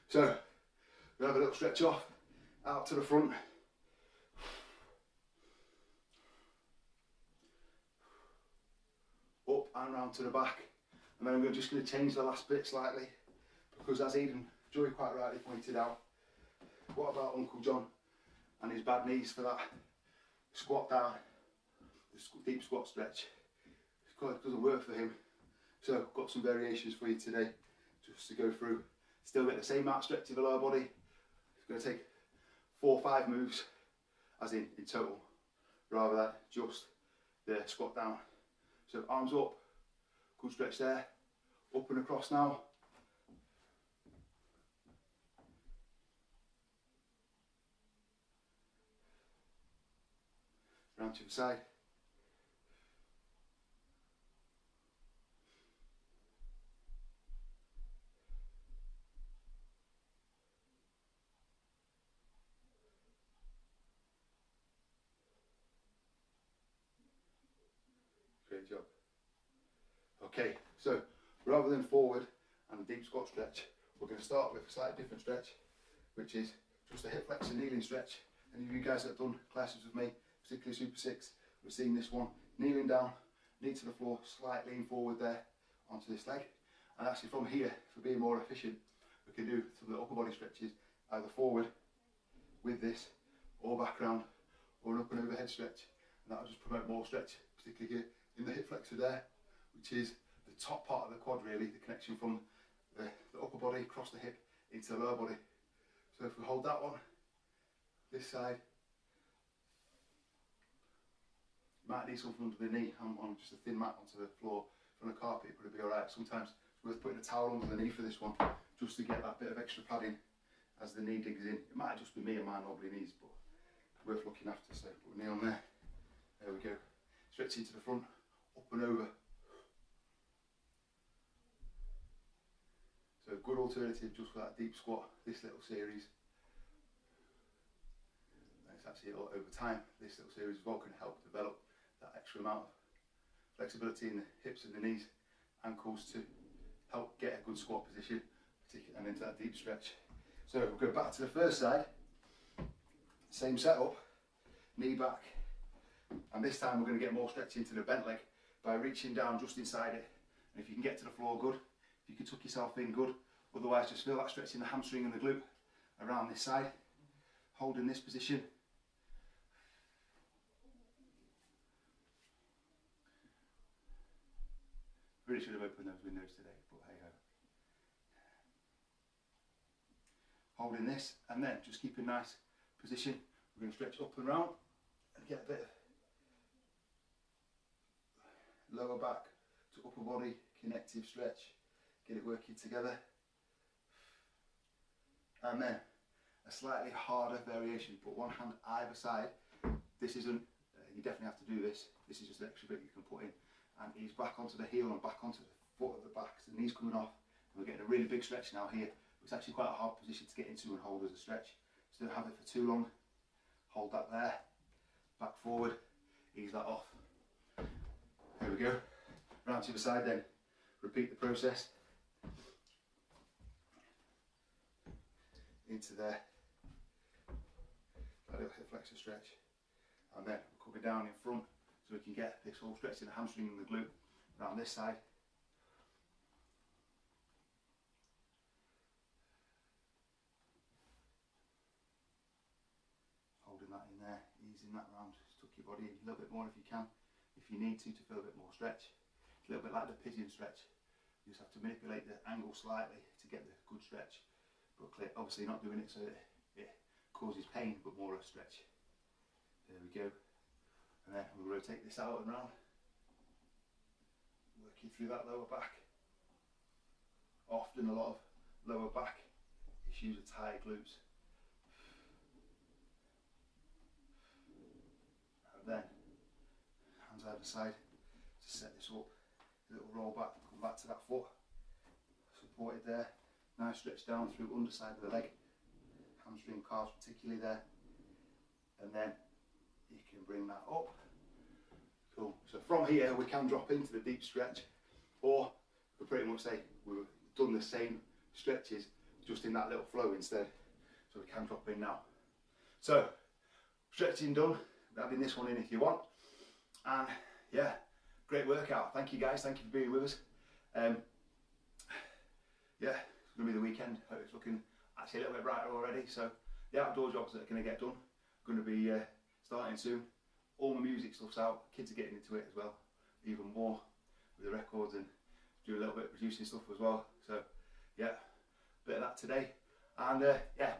So we'll have a little stretch off, out to the front. Up and round to the back. And then I'm just going to change the last bit slightly, because as Joey quite rightly pointed out, what about Uncle John and his bad knees for that squat down, the deep squat stretch? It doesn't work for him. So I've got some variations for you today, just to go through. Still get the same amount of stretch of the lower body. It's going to take 4 or 5 moves, as in total, rather than just the squat down. So arms up, good stretch there, up and across now. Round to the side. Great job. Okay, so rather than forward and a deep squat stretch, we're going to start with a slightly different stretch, which is just a hip flexor kneeling stretch. Any of you guys that have done classes with me, particularly Super 6, we've seen this one. Kneeling down, knee to the floor, slight lean forward there onto this leg. And actually from here, for being more efficient, we can do some of the upper body stretches, either forward with this, or back round, or an up and overhead stretch. And that will just promote more stretch, particularly here in the hip flexor there, which is the top part of the quad really, the connection from the upper body across the hip into the lower body. So if we hold that one, this side, you might need something under the knee. I'm on just a thin mat onto the floor from the carpet, but it'll be alright. Sometimes it's worth putting a towel under the knee for this one, just to get that bit of extra padding as the knee digs in. It might just be me and my knobbly knees, but it's worth looking after. So put a knee on there. There we go. Stretch into the front, up and over. So a good alternative just for that deep squat, this little series. And it's actually over time, this little series as well can help develop that extra amount of flexibility in the hips and the knees, ankles, to help get a good squat position, and into that deep stretch. So we'll go back to the first side, same setup, knee back, and this time we're going to get more stretch into the bent leg by reaching down just inside it. And if you can get to the floor, good. If you can tuck yourself in, good. Otherwise, just feel that stretch in the hamstring and the glute around this side. Hold in this position. Really should have opened those windows today, but hey ho. Holding this, and then just keep a nice position. We're going to stretch up and round and get a bit of lower back to upper body connective stretch. Get it working together. And then a slightly harder variation. Put one hand either side. This isn't, you definitely have to do this. This is just an extra bit you can put in. And ease back onto the heel and back onto the foot at the back. So the knee's coming off. And we're getting a really big stretch now here. It's actually quite a hard position to get into and hold as a stretch. So don't have it for too long. Hold that there. Back forward. Ease that off. There we go. Round to the side then. Repeat the process. Into there. That little hip flexor stretch. And then we're coming down in front so we can get this whole stretch in the hamstring and the glute around this side. Holding that in there, easing that round, just tuck your body in a little bit more if you can. If you need to feel a bit more stretch. It's a little bit like the pigeon stretch. You just have to manipulate the angle slightly to get the good stretch. But obviously not doing it so that it causes pain, but more a stretch. There we go. And then we'll rotate this out and round. Working through that lower back. Often a lot of lower back issues with tight glutes. And then hands either side to set this up. A little roll back, come back to that foot. Supported there. Nice stretch down through underside of the leg, hamstring, calves particularly there, and then you can bring that up. Cool. So from here we can drop into the deep stretch, or we pretty much say we've done the same stretches just in that little flow instead. So we can drop in now. So stretching done, we're adding this one in if you want. And yeah, great workout. Thank you guys, thank you for being with us. Yeah, it's going to be the weekend. It's looking actually a little bit brighter already. So the outdoor jobs that are going to get done are going to be starting soon. All my music stuff's out, kids are getting into it as well, even more with the records, and do a little bit of producing stuff as well. So yeah, bit of that today. And yeah.